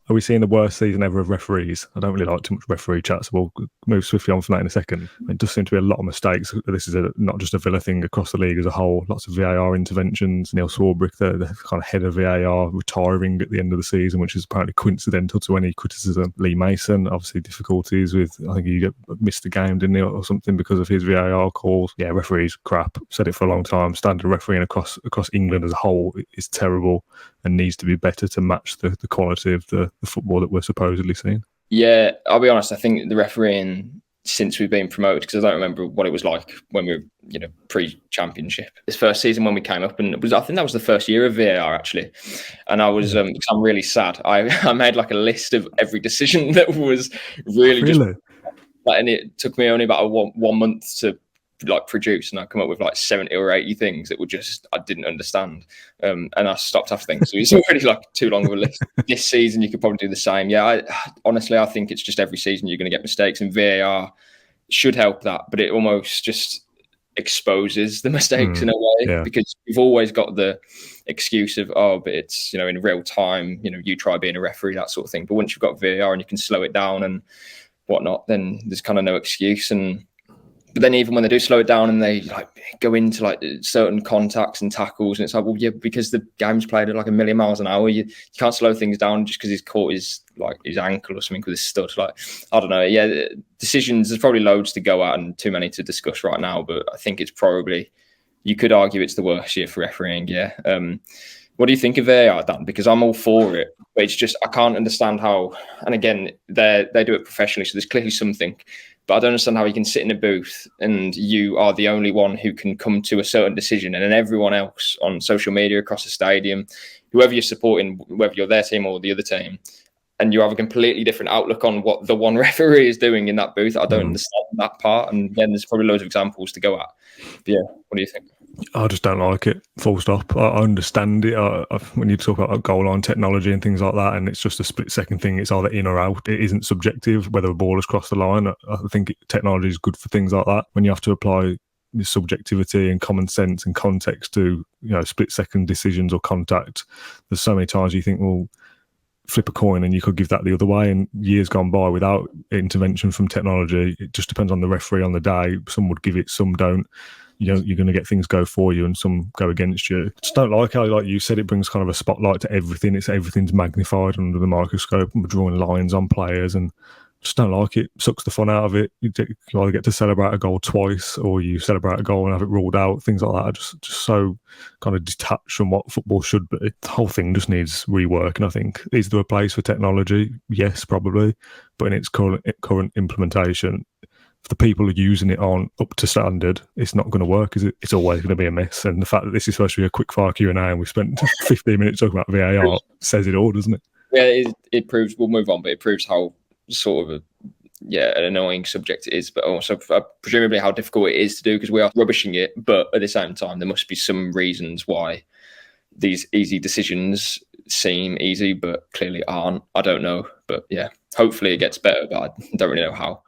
Are we seeing the worst season ever of referees? I don't really like too much referee chat, so we'll move swiftly on from that in a second. It does seem to be a lot of mistakes. This is not just a Villa thing across the league as a whole. Lots of VAR interventions. Neil Swarbrick, the kind of head of VAR, retiring at the end of the season, which is apparently coincidental to any criticism. Lee Mason, obviously difficulties with, I think he missed the game, didn't he, or something because of his VAR calls. Yeah, referees crap. Said it for a long time. Standard refereeing across England as a whole is terrible and needs to be better to match the quality of the football that we're supposedly seeing. Yeah, I'll be honest. I think the refereeing since we've been promoted, because I don't remember what it was like when we were, pre-championship. This first season when we came up, and I think that was the first year of VAR actually. And I was, because I'm really sad. I made like a list of every decision that was really? Just, and it took me only about one month to produce, and I come up with 70 or 80 things that were just I didn't understand, and I stopped after things. So it's already too long of a list. This season you could probably do the same. Yeah, honestly I think it's just every season you're going to get mistakes, and VAR should help that, but it almost just exposes the mistakes in a way, because you've always got the excuse of but it's in real time, you try being a referee, that sort of thing. But once you've got VAR and you can slow it down and whatnot, then there's kind of no excuse. But then even when they do slow it down and they go into certain contacts and tackles, and it's because the game's played at 1 million miles an hour, you can't slow things down just because he's caught his ankle or something with his stud. I don't know. Yeah, decisions, there's probably loads to go at and too many to discuss right now. But I think it's probably, you could argue it's the worst year for refereeing. Yeah. What do you think of VAR, Dan? Because I'm all for it, but it's just I can't understand how. And again, they do it professionally, so there's clearly something. But I don't understand how you can sit in a booth and you are the only one who can come to a certain decision, and then everyone else on social media across the stadium, whoever you're supporting, whether you're their team or the other team, and you have a completely different outlook on what the one referee is doing in that booth. I don't understand that part. And then there's probably loads of examples to go at. But yeah, what do you think? I just don't like it, full stop. I understand it when you talk about goal line technology and things like that, and it's just a split-second thing. It's either in or out. It isn't subjective whether a ball has crossed the line. I think technology is good for things like that. When you have to apply subjectivity and common sense and context to split-second decisions or contact, there's so many times you think, well, flip a coin and you could give that the other way. And years gone by without intervention from technology, it just depends on the referee on the day. Some would give it, some don't. You're going to get things go for you and some go against you. Just don't like how, like you said, it brings kind of a spotlight to everything. Everything's magnified under the microscope, and we're drawing lines on players, and just don't like it. Sucks the fun out of it. You either get to celebrate a goal twice, or you celebrate a goal and have it ruled out. Things like that are just so kind of detached from what football should be. The whole thing just needs rework, and I think, is there a place for technology? Yes, probably, but in its current implementation, if the people who are using it aren't up to standard, it's not going to work, is it? It's always going to be a mess. And the fact that this is supposed to be a quick fire Q&A and we spent 15 minutes talking about VAR says it all, doesn't it? Yeah, it proves, we'll move on, but it proves how sort of an annoying subject it is, but also presumably how difficult it is to do, because we are rubbishing it. But at the same time, there must be some reasons why these easy decisions seem easy, but clearly aren't. I don't know. But yeah, hopefully it gets better, but I don't really know how.